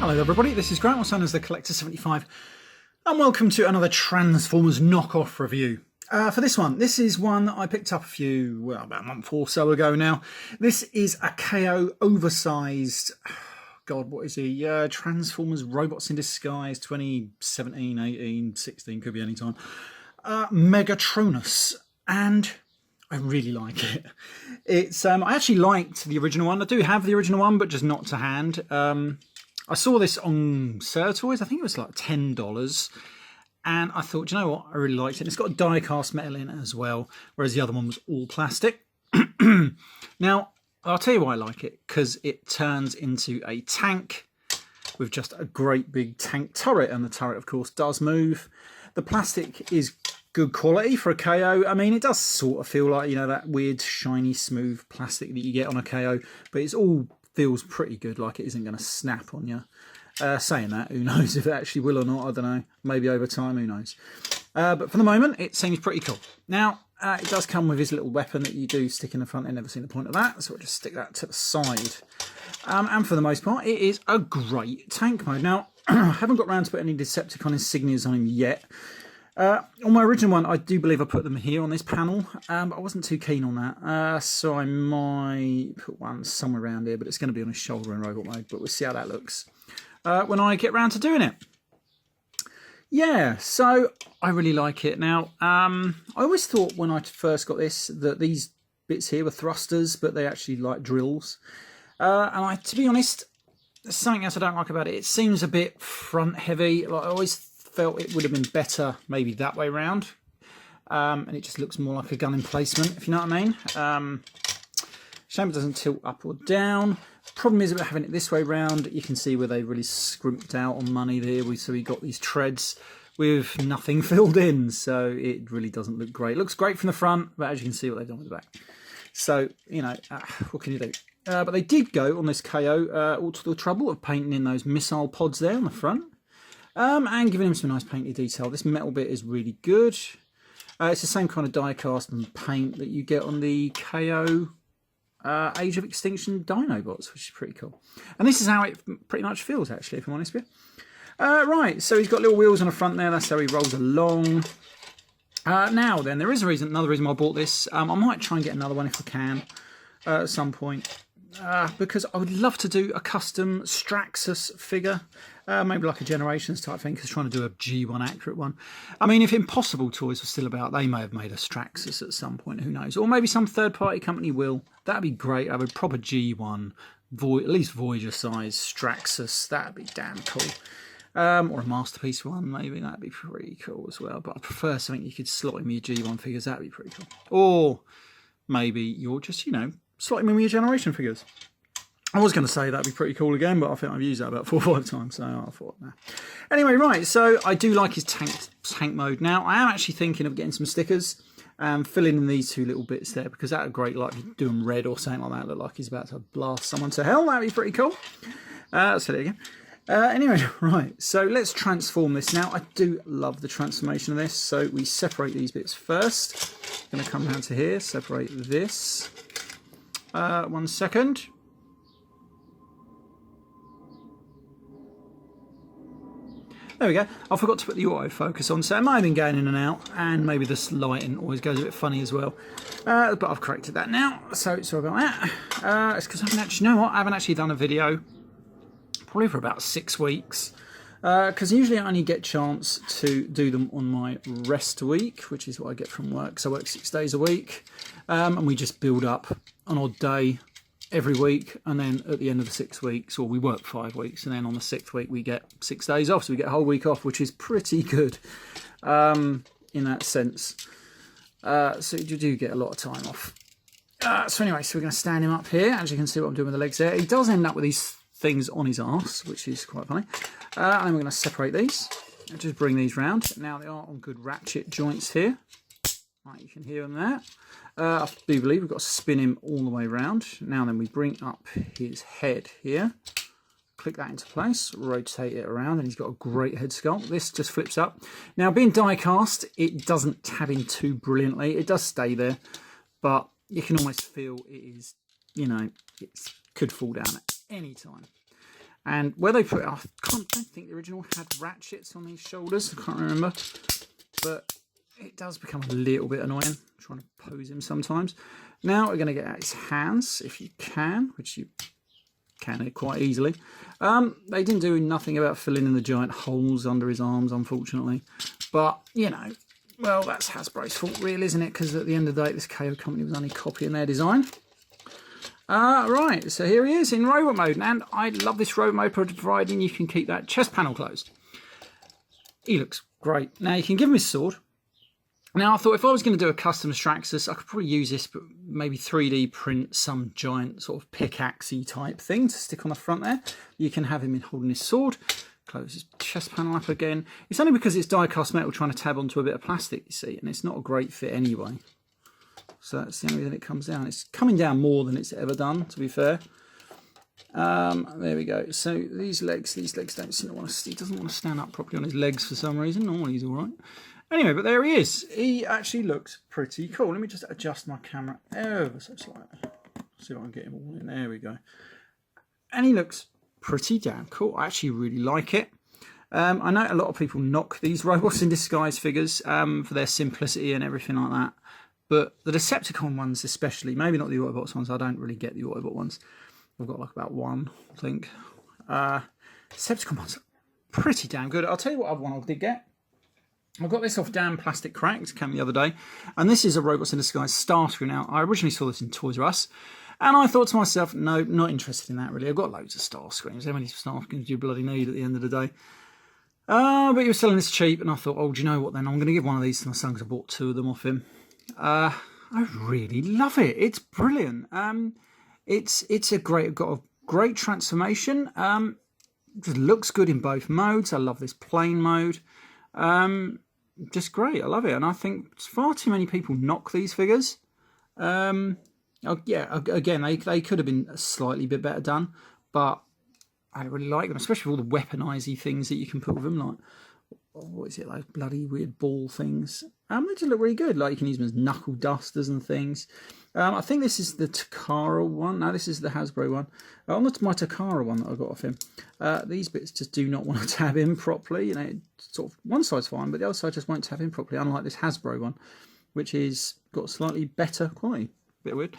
Hello everybody, this is Grant, also known as the Collector 75, and welcome to another Transformers knockoff review. For this one, this is one that I picked up about a month or so ago now. This is a KO oversized, God, what is he? Transformers Robots in Disguise 2017, 18, 16, could be any time. MEGATRONUS, and I really like it. It's I actually liked the original one. I do have the original one, but just not to hand. I saw this on Toys. I think it was like $10. And I thought, you know what? I really liked it. And it's got a die-cast metal in it as well, whereas the other one was all plastic. Now, I'll tell you why I like it, because it turns into a tank with just a great big tank turret. And the turret, of course, does move. The plastic is good quality for a KO. I mean, it does sort of feel like, you know, that weird, shiny, smooth plastic that you get on a KO. But it's all feels pretty good, like it isn't going to snap on you. Saying that, who knows if it actually will or not, I don't know. Maybe over time, who knows. But for the moment, it seems pretty cool. Now, it does come with his little weapon that you do stick in the front. I've never seen the point of that, so we'll just stick that to the side. And for the most part, it is a great tank mode. Now, I haven't got around to put any Decepticon insignias on him yet. On my original one, I do believe I put them here on this panel, but I wasn't too keen on that. So I might put one somewhere around here, but it's going to be on his shoulder in robot mode, but we'll see how that looks when I get round to doing it. Yeah, so I really like it. Now, I always thought when I first got this that these bits here were thrusters, but they actually like drills. And to be honest, there's something else I don't like about it. It seems a bit front heavy. Like I always felt it would have been better maybe that way round. And it just looks more like a gun emplacement, if you know what I mean. Shame it doesn't tilt up or down. Problem is about having it this way round, you can see where they really scrimped out on money there. So we got these treads with nothing filled in, so it really doesn't look great. It looks great from the front, but as you can see what they've done with the back. So, you know, what can you do? But they did go on this KO all to the trouble of painting in those missile pods there on the front. And giving him some nice painted detail. This metal bit is really good. It's the same kind of die cast and paint that you get on the KO Age of Extinction Dinobots, which is pretty cool. And this is how it pretty much feels, actually, if I'm honest with you. Right, so he's got little wheels on the front there. That's how he rolls along. Now then, there is another reason why I bought this. I might try and get another one if I can at some point. Because I would love to do a custom Straxus figure, maybe like a Generations type thing, because trying to do a G1 accurate one. I mean, if Impossible Toys were still about, they may have made a Straxus at some point, who knows? Or maybe some third-party company will. That'd be great. I would proper G1, at least Voyager size Straxus. That'd be damn cool. Or a Masterpiece one, maybe. That'd be pretty cool as well. But I prefer something you could slot in with your G1 figures. That'd be pretty cool. Or maybe you're just, you know, slot him in with your Generation figures. I was going to say that'd be pretty cool again, but I think I've used that about 4 or 5 times, so I thought, nah. Anyway, right, so I do like his tank mode. Now, I am actually thinking of getting some stickers and filling in these 2 little bits there, because that would great, like, do them red or something like that, look like he's about to blast someone to hell. That'd be pretty cool. Let's hit it again. Anyway, right, so let's transform this. Now, I do love the transformation of this, so we separate these bits first. I'm going to come down to here, separate this. 1 second. There we go. I forgot to put the autofocus on, so it might have been going in and out, and maybe this lighting always goes a bit funny as well. But I've corrected that now, so sorry about that. It's because I haven't actually, you know what? I haven't actually done a video probably for about 6 weeks. Because usually I only get a chance to do them on my rest week, which is what I get from work. So I work 6 days a week, and we just build up an odd day every week, and then at the end of the 6 weeks, or we work 5 weeks, and then on the 6th week we get 6 days off, so we get a whole week off, which is pretty good in that sense. So you do get a lot of time off. So anyway, so we're going to stand him up here. As you can see what I'm doing with the legs there. He does end up with these things on his arse, which is quite funny. And then we're going to separate these and just bring these round. Now they are on good ratchet joints here. Right, you can hear them there. I do believe we've got to spin him all the way around. Now then we bring up his head here. Click that into place, rotate it around, and he's got a great head sculpt. This just flips up. Now being die cast, it doesn't tab in too brilliantly. It does stay there, but you can almost feel it is, you know, it could fall down at any time. And where they put it, I don't think the original had ratchets on these shoulders. I can't remember. But it does become a little bit annoying trying to pose him sometimes. Now we're going to get out his hands, if you can, which you can quite easily. They didn't do nothing about filling in the giant holes under his arms, unfortunately. But, you know, well, that's Hasbro's fault, really, isn't it? Because at the end of the day, this KO company was only copying their design. Right, so here he is in robot mode. And I love this robot mode, providing you can keep that chest panel closed. He looks great. Now, you can give him his sword. Now, I thought if I was going to do a custom Straxus, I could probably use this, but maybe 3D print some giant sort of pickaxe-y type thing to stick on the front there. You can have him in holding his sword. Close his chest panel up again. It's only because it's die-cast metal trying to tab onto a bit of plastic, you see, and it's not a great fit anyway. So that's the only reason it comes down. It's coming down more than it's ever done, to be fair. There we go. So these legs don't seem to want to. He doesn't want to stand up properly on his legs for some reason. Normally he's all right. Anyway, but there he is. He actually looks pretty cool. Let me just adjust my camera ever so slightly. See if I can get him all in. There we go. And he looks pretty damn cool. I actually really like it. I know a lot of people knock these robots in disguise figures for their simplicity and everything like that. But the Decepticon ones especially, maybe not the Autobots ones. I don't really get the Autobot ones. I've got like about one, I think. Decepticon ones are pretty damn good. I'll tell you what other one I did get. I got this off Damn Plastic Cracked, came the other day, and this is a Robots in Disguise Starscream. Now, I originally saw this in Toys R Us, and I thought to myself, no, not interested in that really. I've got loads of Starscreams. How many Starscreams do you bloody need at the end of the day? But you were selling this cheap, and I thought, oh, do you know what then? I'm going to give one of these to my son because I bought 2 of them off him. I really love it. It's brilliant. It's a got a great transformation. Just looks good in both modes. I love this plain mode. Just great. I love it, and I think far too many people knock these figures. Oh, yeah, again, they could have been a slightly bit better done, but I really like them, especially with all the weaponizey things that you can put with them, like what is it, those bloody weird ball things. They just look really good. Like you can use them as knuckle dusters and things. I think this is the Takara one. No, this is the Hasbro one. On my Takara one that I got off him, these bits just do not want to tab in properly. You know, sort of one side's fine, but the other side just won't tab in properly. Unlike this Hasbro one, which is got slightly better quality. Bit weird.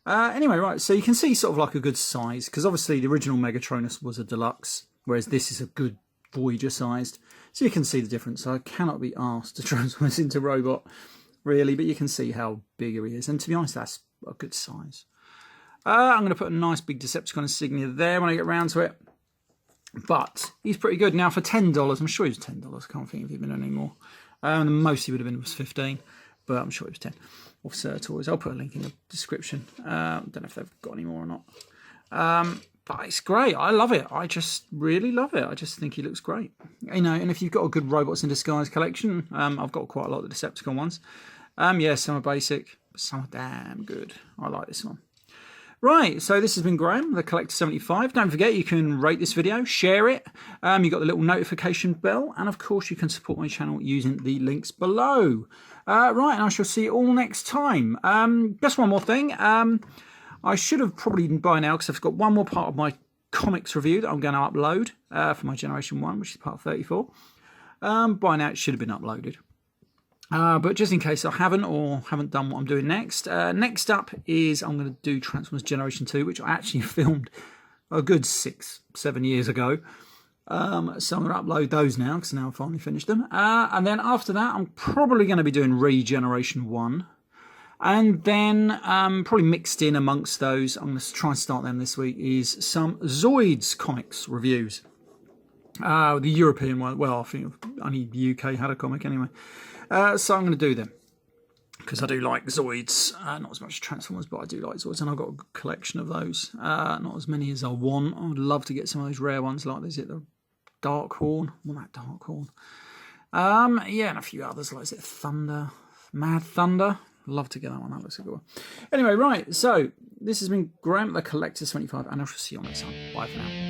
Anyway, right. So you can see sort of like a good size, because obviously the original Megatronus was a deluxe, whereas this is a good Voyager sized. So you can see the difference. So I cannot be asked to transform this into robot, really, but you can see how bigger he is. And to be honest, that's a good size. I'm going to put a nice big Decepticon insignia there when I get around to it. But he's pretty good. Now for $10, I'm sure he was $10. I can't think of him anymore. The most he would have been was 15, but I'm sure it was 10. Off Toys. I'll put a link in the description. Don't know if they've got any more or not. But it's great. I love it. I just really love it. I just think he looks great. You know, and if you've got a good Robots in Disguise collection, I've got quite a lot of the Decepticon ones. Yeah, some are basic, but some are damn good. I like this one. Right, so this has been Graham, the Collector 75. Don't forget, you can rate this video, share it. You've got the little notification bell, and of course you can support my channel using the links below. Right, and I shall see you all next time. Just one more thing. I should have probably by now, because I've got one more part of my comics review that I'm going to upload for my Generation 1, which is part 34. By now it should have been uploaded. But just in case I haven't or haven't done what I'm doing next, next up is I'm going to do Transformers Generation 2, which I actually filmed a good 6-7 years ago. So I'm going to upload those now, because now I've finally finished them. And then after that, I'm probably going to be doing Regeneration 1. And then probably mixed in amongst those, I'm going to try and start them this week, is some Zoids comics reviews. The European one, well, I think only the UK had a comic anyway. So I'm going to do them, because I do like Zoids, not as much Transformers, but I do like Zoids, and I've got a good collection of those. Not as many as I want. I would love to get some of those rare ones, like is it the Dark Horn? Well, that Dark Horn. Yeah, and a few others, like is it Thunder, Mad Thunder? Love to get that one. That looks a good one. Anyway, right. So this has been Graham, the Collector 75, and I shall see you on next time. Bye for now.